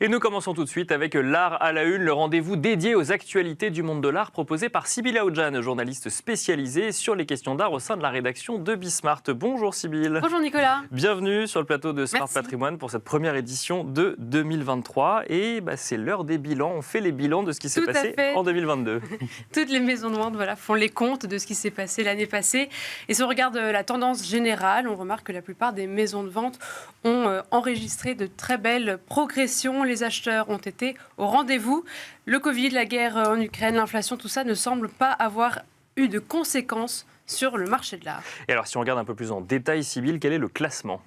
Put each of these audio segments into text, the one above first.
Et nous commençons tout de suite avec l'art à la une, le rendez-vous dédié aux actualités du monde de l'art proposé par Sybille Aoudjan, journaliste spécialisée sur les questions d'art au sein de la rédaction de Bismart. Bonjour Sybille. Bonjour Nicolas. Bienvenue sur le plateau de Smart Merci. Patrimoine pour cette première édition de 2023. Et c'est l'heure des bilans, on fait les bilans de ce qui s'est passé en 2022. Toutes les maisons de vente font les comptes de ce qui s'est passé l'année passée. Et si on regarde la tendance générale, on remarque que la plupart des maisons de vente ont enregistré de très belles progressions. Les acheteurs ont été au rendez-vous. Le Covid, la guerre en Ukraine, l'inflation, tout ça ne semble pas avoir eu de conséquences sur le marché de l'art. Et alors si on regarde un peu plus en détail, Sybille, quel est le classement ?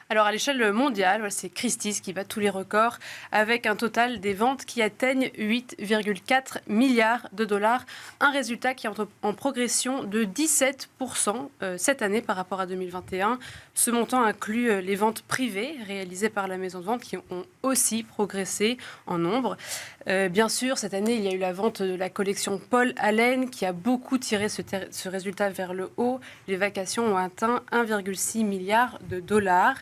Alors à l'échelle mondiale, c'est Christie's qui bat tous les records avec un total des ventes qui atteignent 8,4 milliards de dollars. Un résultat qui est en progression de 17% cette année par rapport à 2021. Ce montant inclut les ventes privées réalisées par la maison de vente qui ont aussi progressé en nombre. Bien sûr, cette année, il y a eu la vente de la collection Paul Allen qui a beaucoup tiré ce résultat vers le haut. Les vacations ont atteint 1,6 milliard de dollars.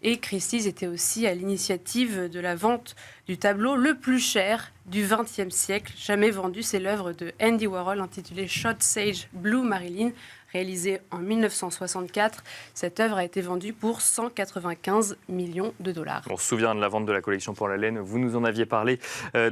Et Christie's était aussi à l'initiative de la vente du tableau le plus cher du XXe siècle, jamais vendu. C'est l'œuvre de Andy Warhol intitulée Shot Sage Blue Marilyn, réalisée en 1964. Cette œuvre a été vendue pour 195 millions de dollars. On se souvient de la vente de la collection Paul Allen, vous nous en aviez parlé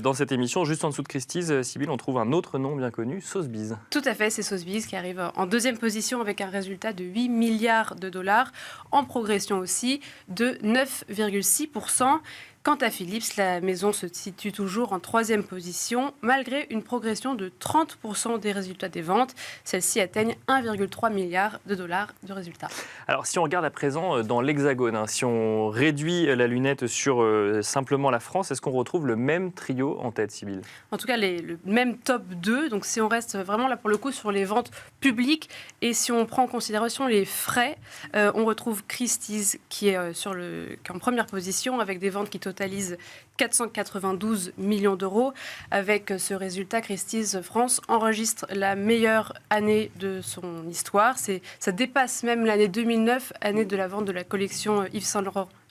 dans cette émission. Juste en dessous de Christie's, Sybille, on trouve un autre nom bien connu, Sotheby's. Tout à fait, c'est Sotheby's qui arrive en deuxième position avec un résultat de 8 milliards de dollars, en progression aussi de 9,6%. Quant à Philips, la maison se situe toujours en troisième position, malgré une progression de 30% des résultats des ventes. Celles-ci atteignent 1,3 milliard de dollars de résultats. Alors, si on regarde à présent dans l'Hexagone, si on réduit la lunette sur simplement la France, est-ce qu'on retrouve le même trio en tête, Sybille ? En tout cas, le même top 2. Donc, si on reste vraiment là pour le coup sur les ventes publiques et si on prend en considération les frais, on retrouve Christie's qui est en première position avec des ventes qui totalise 492 millions d'euros. Avec ce résultat, Christie's France enregistre la meilleure année de son histoire. Ça dépasse même l'année 2009, année de la vente de la collection Yves Saint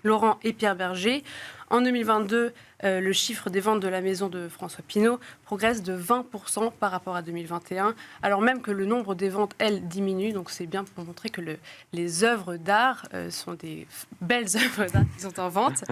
Laurent et Pierre Berger. En 2022, le chiffre des ventes de la maison de François Pinault progresse de 20% par rapport à 2021, alors même que le nombre des ventes, elles, diminue. Donc c'est bien pour montrer que les œuvres d'art sont des belles œuvres d'art qui sont en vente.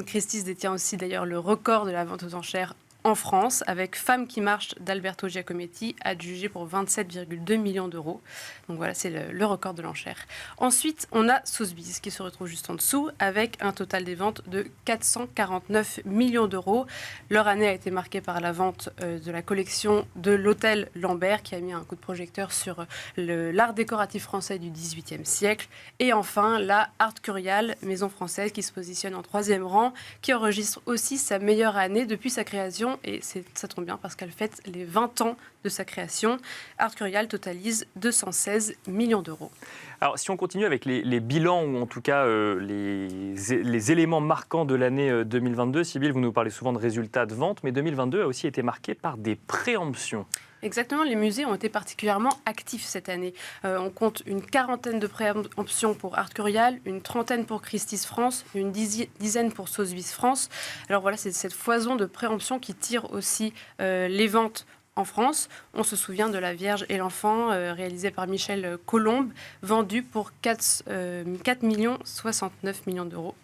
Christie's détient aussi d'ailleurs le record de la vente aux enchères en France, avec Femme qui marche d'Alberto Giacometti, adjugé pour 27,2 millions d'euros. Donc voilà, c'est le record de l'enchère. Ensuite, on a Sotheby's qui se retrouve juste en dessous, avec un total des ventes de 449 millions d'euros. Leur année a été marquée par la vente de la collection de l'Hôtel Lambert, qui a mis un coup de projecteur sur l'art décoratif français du XVIIIe siècle. Et enfin, la Art Curial, maison française qui se positionne en troisième rang, qui enregistre aussi sa meilleure année depuis sa création. Et ça tombe bien parce qu'elle fête les 20 ans de sa création. Art Curial totalise 216 millions d'euros. Alors, si on continue avec les bilans, ou en tout cas les éléments marquants de l'année 2022, Sybille, vous nous parlez souvent de résultats de vente, mais 2022 a aussi été marqué par des préemptions. Exactement, les musées ont été particulièrement actifs cette année. On compte une quarantaine de préemptions pour Art Curial, une trentaine pour Christie's France, une dizaine pour Sotheby's France. Alors voilà, c'est cette foison de préemptions qui tire aussi les ventes en France. On se souvient de La Vierge et l'Enfant, réalisée par Michel Colombe, vendue pour 4,69 millions d'euros.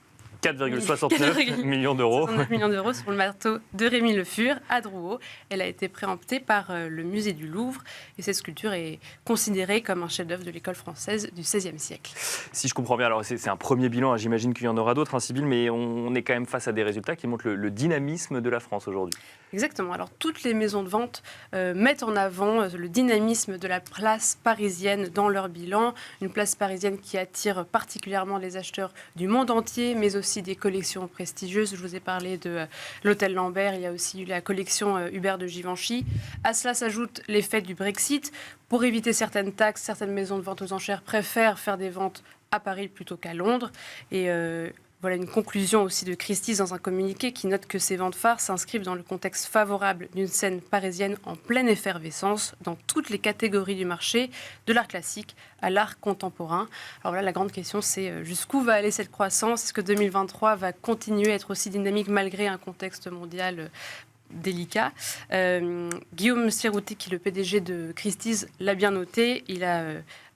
4,69 millions d'euros. 69 millions d'euros sur le marteau de Rémy Le Fur à Drouot. Elle a été préemptée par le musée du Louvre et cette sculpture est considérée comme un chef-d'œuvre de l'école française du XVIe siècle. Si je comprends bien, alors c'est un premier bilan, j'imagine qu'il y en aura d'autres, Sybille, mais on est quand même face à des résultats qui montrent le dynamisme de la France aujourd'hui. Exactement. Alors toutes les maisons de vente mettent en avant le dynamisme de la place parisienne dans leur bilan. Une place parisienne qui attire particulièrement les acheteurs du monde entier, mais aussi des collections prestigieuses. Je vous ai parlé de l'Hôtel Lambert, il y a aussi eu la collection Hubert de Givenchy. À cela s'ajoute l'effet du Brexit. Pour éviter certaines taxes, certaines maisons de vente aux enchères préfèrent faire des ventes à Paris plutôt qu'à Londres. Et Voilà une conclusion aussi de Christie's dans un communiqué qui note que ces ventes phares s'inscrivent dans le contexte favorable d'une scène parisienne en pleine effervescence dans toutes les catégories du marché, de l'art classique à l'art contemporain. Alors voilà, la grande question, c'est jusqu'où va aller cette croissance? Est-ce que 2023 va continuer à être aussi dynamique malgré un contexte mondial délicat? Guillaume Sirouty, qui est le PDG de Christie's, l'a bien noté. Il a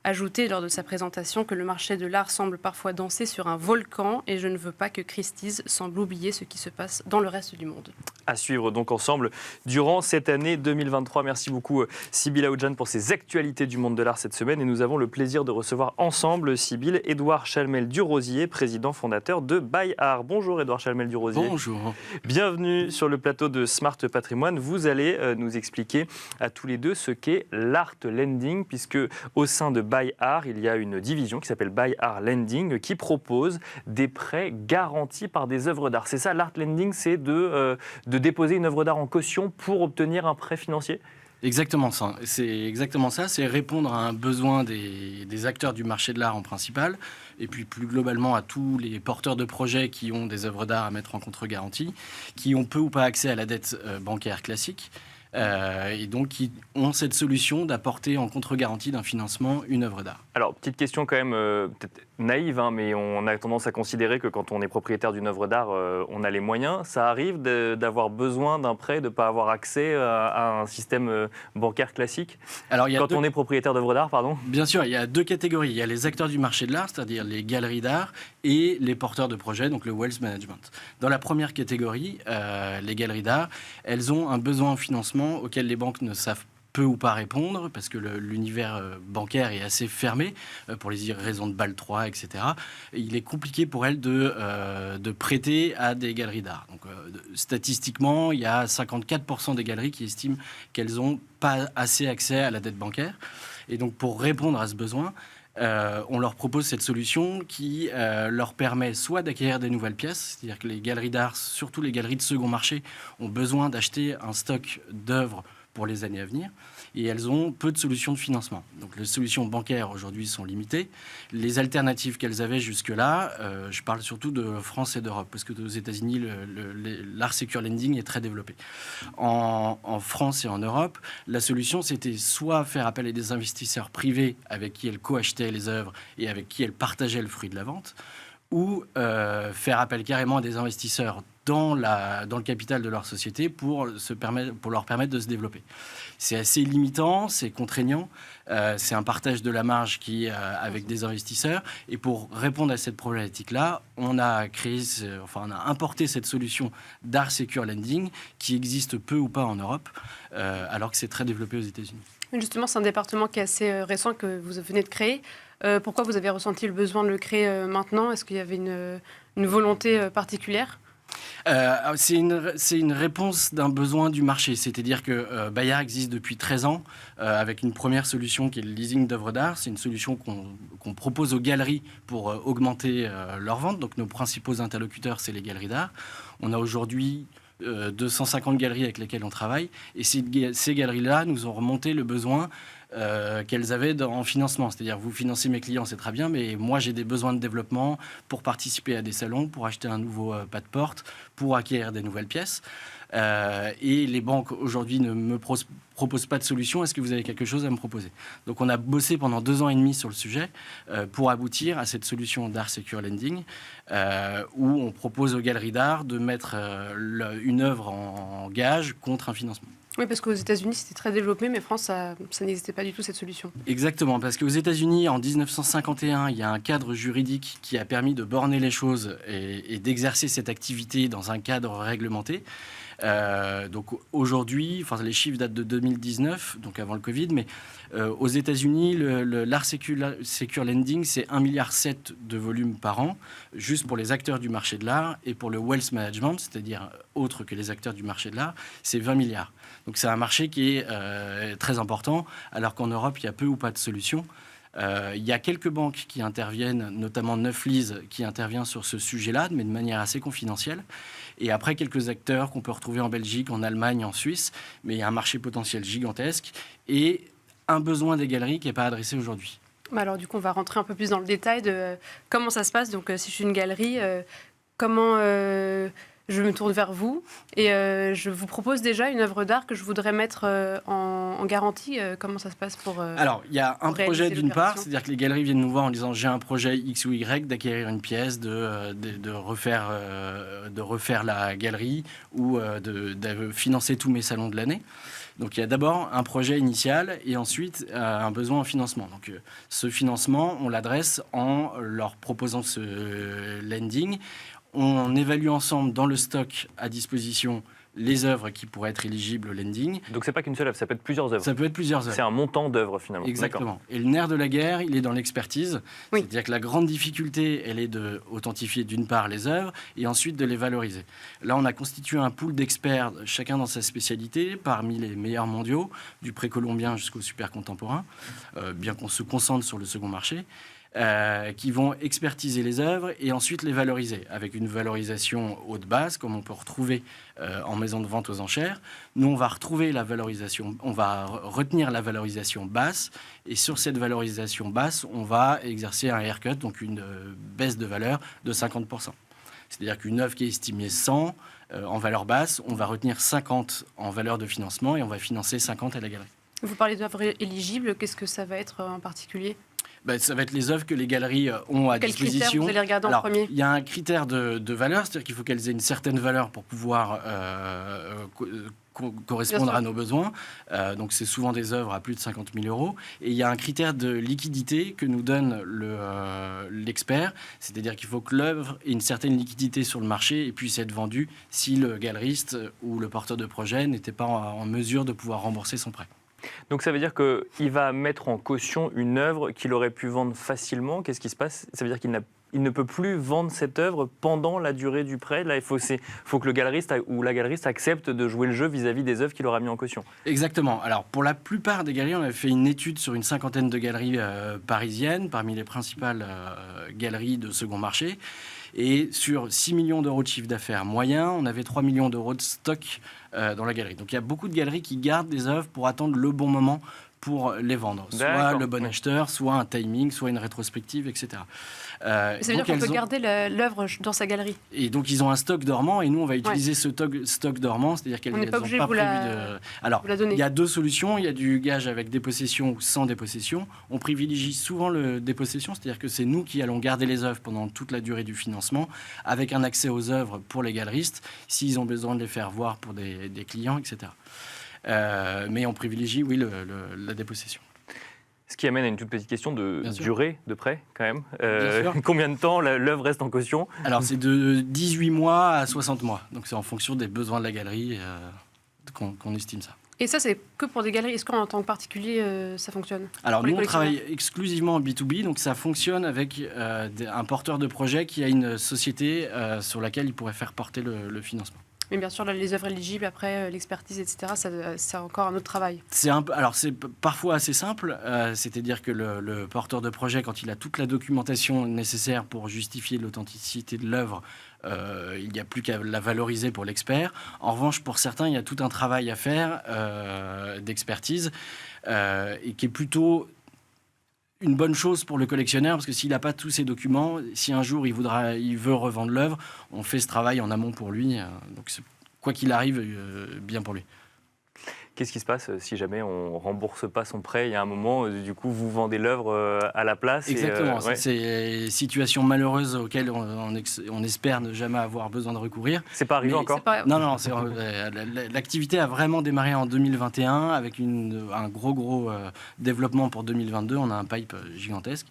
ajouté lors de sa présentation que le marché de l'art semble parfois danser sur un volcan et je ne veux pas que Christie's semble oublier ce qui se passe dans le reste du monde. À suivre donc ensemble durant cette année 2023. Merci beaucoup Sybille Aoudjan pour ces actualités du monde de l'art cette semaine. Et nous avons le plaisir de recevoir ensemble, Sybille, Édouard Chalmel-Durosier, président fondateur de By Art. Bonjour Édouard Chalmel-Durosier. Bonjour. Bienvenue sur le plateau de Smart Patrimoine. Vous allez nous expliquer à tous les deux ce qu'est l'art lending, puisque au sein de By Art, il y a une division qui s'appelle By Art Lending qui propose des prêts garantis par des œuvres d'art. C'est ça, l'art lending, c'est de déposer une œuvre d'art en caution pour obtenir un prêt financier? Exactement ça. C'est exactement ça. C'est répondre à un besoin des acteurs du marché de l'art en principal, et puis plus globalement à tous les porteurs de projets qui ont des œuvres d'art à mettre en contre-garantie, qui ont peu ou pas accès à la dette bancaire classique. Et donc qui ont cette solution d'apporter en contre-garantie d'un financement une œuvre d'art. Alors, petite question quand même peut-être naïve, mais on a tendance à considérer que quand on est propriétaire d'une œuvre d'art, on a les moyens. Ça arrive d'avoir besoin d'un prêt, de ne pas avoir accès à un système bancaire classique? Alors, quand on est propriétaire d'œuvres d'art, pardon? Bien sûr, il y a deux catégories. Il y a les acteurs du marché de l'art, c'est-à-dire les galeries d'art, et les porteurs de projets, donc le wealth management. Dans la première catégorie, les galeries d'art, elles ont un besoin en financement auquel les banques ne savent peu ou pas répondre, parce que l'univers bancaire est assez fermé, pour les raisons de Bâle 3, etc. Et il est compliqué pour elles de prêter à des galeries d'art. Donc, statistiquement, il y a 54% des galeries qui estiment qu'elles n'ont pas assez accès à la dette bancaire. Et donc, pour répondre à ce besoin, on leur propose cette solution qui leur permet soit d'acquérir des nouvelles pièces, c'est-à-dire que les galeries d'art, surtout les galeries de second marché, ont besoin d'acheter un stock d'œuvres pour les années à venir, et elles ont peu de solutions de financement. Donc les solutions bancaires aujourd'hui sont limitées. Les alternatives qu'elles avaient jusque-là, je parle surtout de France et d'Europe, parce que aux États-Unis, l'art secure lending est très développé. En France et en Europe, la solution, c'était soit faire appel à des investisseurs privés avec qui elles co-achetaient les œuvres et avec qui elles partageaient le fruit de la vente, ou faire appel carrément à des investisseurs dans le capital de leur société pour leur permettre de se développer. C'est assez limitant, c'est contraignant, c'est un partage de la marge avec des investisseurs. Et pour répondre à cette problématique-là, on a importé cette solution d'art secure lending qui existe peu ou pas en Europe, alors que c'est très développé aux États-Unis. Justement, c'est un département qui est assez récent que vous venez de créer. Pourquoi vous avez ressenti le besoin de le créer maintenant? Est-ce qu'il y avait une volonté particulière? C'est une réponse d'un besoin du marché. C'est-à-dire que By Art existe depuis 13 ans avec une première solution qui est le leasing d'œuvres d'art. C'est une solution qu'on propose aux galeries pour augmenter leurs ventes. Donc nos principaux interlocuteurs, c'est les galeries d'art. On a aujourd'hui 250 galeries avec lesquelles on travaille. Et ces galeries-là nous ont remonté le besoin qu'elles avaient en financement. C'est-à-dire, vous financez mes clients, c'est très bien, mais moi, j'ai des besoins de développement pour participer à des salons, pour acheter un nouveau pas de porte, pour acquérir des nouvelles pièces. Et les banques, aujourd'hui, ne me proposent pas de solution. Est-ce que vous avez quelque chose à me proposer? Donc, on a bossé pendant 2 ans et demi sur le sujet pour aboutir à cette solution d'art secure lending où on propose aux galeries d'art de mettre une œuvre en gage contre un financement. Oui, parce qu'aux États-Unis, c'était très développé, mais en France, ça n'existait pas du tout, cette solution. Exactement, parce qu'aux États-Unis, en 1951, il y a un cadre juridique qui a permis de borner les choses et d'exercer cette activité dans un cadre réglementé. Donc aujourd'hui, les chiffres datent de 2019, donc avant le Covid, mais aux États-Unis, l'art secure lending, c'est 1,7 milliard de volume par an, juste pour les acteurs du marché de l'art, et pour le wealth management, c'est-à-dire autre que les acteurs du marché de l'art, c'est 20 milliards. Donc c'est un marché qui est très important, alors qu'en Europe, il y a peu ou pas de solutions. Il y a quelques banques qui interviennent, notamment Neuflize, qui intervient sur ce sujet-là, mais de manière assez confidentielle. Et après, quelques acteurs qu'on peut retrouver en Belgique, en Allemagne, en Suisse. Mais il y a un marché potentiel gigantesque et un besoin des galeries qui n'est pas adressé aujourd'hui. Alors du coup, on va rentrer un peu plus dans le détail de comment ça se passe. Donc si je suis une galerie, comment je me tourne vers vous et je vous propose déjà une œuvre d'art que je voudrais mettre en garantie. Comment ça se passe pour Alors, il y a un projet d'une part, c'est-à-dire que les galeries viennent nous voir en disant j'ai un projet X ou Y d'acquérir une pièce, de refaire la galerie ou de financer tous mes salons de l'année. Donc il y a d'abord un projet initial et ensuite un besoin en financement. Donc ce financement, on l'adresse en leur proposant ce lending. On évalue ensemble dans le stock à disposition les œuvres qui pourraient être éligibles au lending. Donc c'est pas qu'une seule œuvre, ça peut être plusieurs œuvres. Ça peut être plusieurs œuvres. C'est un montant d'œuvres finalement. Exactement. Et le nerf de la guerre, il est dans l'expertise. Oui. C'est-à-dire que la grande difficulté, elle est d'authentifier d'une part les œuvres et ensuite de les valoriser. Là, on a constitué un pool d'experts, chacun dans sa spécialité, parmi les meilleurs mondiaux, du précolombien jusqu'au super contemporain, bien qu'on se concentre sur le second marché. Qui vont expertiser les œuvres et ensuite les valoriser, avec une valorisation haute base, comme on peut retrouver en maison de vente aux enchères. Nous, on va retrouver la valorisation, on va retenir la valorisation basse, et sur cette valorisation basse, on va exercer un haircut, donc une baisse de valeur de 50%. C'est-à-dire qu'une œuvre qui est estimée 100 en valeur basse, on va retenir 50 en valeur de financement et on va financer 50 à la galerie. Vous parlez d'œuvres éligibles, qu'est-ce que ça va être en particulier ? Ça va être les œuvres que les galeries ont à disposition. Quels critères vous allez regarder en premier ? Il y a un critère de valeur, c'est-à-dire qu'il faut qu'elles aient une certaine valeur pour pouvoir correspondre à nos besoins. Donc c'est souvent des œuvres à plus de 50 000 euros. Et il y a un critère de liquidité que nous donne l'expert, c'est-à-dire qu'il faut que l'œuvre ait une certaine liquidité sur le marché et puisse être vendue si le galeriste ou le porteur de projet n'était pas en mesure de pouvoir rembourser son prêt. Donc ça veut dire qu'il va mettre en caution une œuvre qu'il aurait pu vendre facilement. Qu'est-ce qui se passe ? Ça veut dire qu'il ne peut plus vendre cette œuvre pendant la durée du prêt. Là, il faut que le galeriste ou la galeriste accepte de jouer le jeu vis-à-vis des œuvres qu'il aura mis en caution. Exactement. Alors pour la plupart des galeries, on avait fait une étude sur une cinquantaine de galeries parisiennes, parmi les principales galeries de second marché. Et sur 6 millions d'euros de chiffre d'affaires moyen, on avait 3 millions d'euros de stock dans la galerie. Donc il y a beaucoup de galeries qui gardent des œuvres pour attendre le bon moment pour les vendre. Soit le bon acheteur, soit un timing, soit une rétrospective, etc. Ça veut dire qu'on peut garder l'œuvre dans sa galerie. Et donc ils ont un stock dormant et nous on va utiliser ce stock dormant, c'est-à-dire qu'elles n'ont pas prévu de... Alors il y a deux solutions, il y a du gage avec dépossession ou sans dépossession. On privilégie souvent le dépossession, c'est-à-dire que c'est nous qui allons garder les œuvres pendant toute la durée du financement, avec un accès aux œuvres pour les galeristes, s'ils ont besoin de les faire voir pour des clients, etc. Mais on privilégie, oui, la dépossession. Ce qui amène à une toute petite question de durée de prêt, quand même. Bien Combien de temps l'œuvre reste en caution ? Alors, c'est de 18 mois à 60 mois. Donc, c'est en fonction des besoins de la galerie qu'on estime ça. Et ça, c'est que pour des galeries. Est-ce qu'en tant que particulier, ça fonctionne ? Alors, nous, on travaille exclusivement en B2B. Donc, ça fonctionne avec un porteur de projet qui a une société sur laquelle il pourrait faire porter le financement. Mais bien sûr, là, les œuvres éligibles, après, l'expertise, etc., c'est encore un autre travail. C'est parfois assez simple, c'est-à-dire que le porteur de projet, quand il a toute la documentation nécessaire pour justifier l'authenticité de l'œuvre, il n'y a plus qu'à la valoriser pour l'expert. En revanche, pour certains, il y a tout un travail à faire d'expertise et qui est plutôt une bonne chose pour le collectionneur, parce que s'il n'a pas tous ces documents, si un jour il veut revendre l'œuvre, on fait ce travail en amont pour lui. Donc, quoi qu'il arrive, bien pour lui. Qu'est-ce qui se passe si jamais on ne rembourse pas son prêt ? Il y a un moment, du coup, vous vendez l'œuvre à la place. Exactement. C'est une situation malheureuse auxquelles on espère ne jamais avoir besoin de recourir. C'est pas arrivé encore ? Non. L'activité a vraiment démarré en 2021 avec un gros développement pour 2022. On a un pipe gigantesque.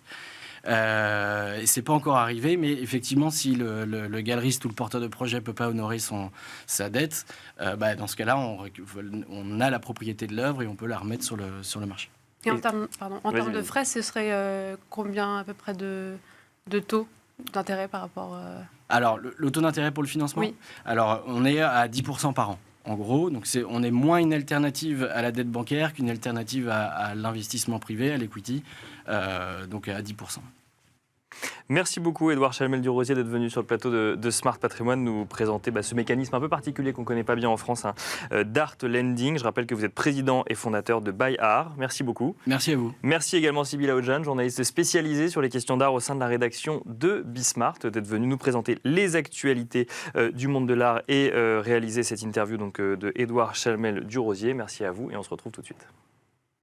Et c'est pas encore arrivé, mais effectivement, si le galeriste ou le porteur de projet peut pas honorer sa dette, dans ce cas-là, on a la propriété de l'œuvre et on peut la remettre sur le marché. Et en termes de frais, ce serait combien à peu près de taux d'intérêt par rapport Alors, le taux d'intérêt pour le financement ? Oui. Alors, on est à 10% par an. En gros, donc on est moins une alternative à la dette bancaire qu'une alternative à l'investissement privé, à l'equity, donc à 10%. Merci beaucoup Édouard Chalmel-Durosier d'être venu sur le plateau de Smart Patrimoine nous présenter ce mécanisme un peu particulier qu'on ne connaît pas bien en France, d'Art Lending. Je rappelle que vous êtes président et fondateur de Buy Art. Merci beaucoup. Merci à vous. Merci également Sybille Aoudjan, journaliste spécialisée sur les questions d'art au sein de la rédaction de Bismart, d'être venue nous présenter les actualités du monde de l'art et réaliser cette interview de Édouard Chalmel-Durosier. Merci à vous et on se retrouve tout de suite.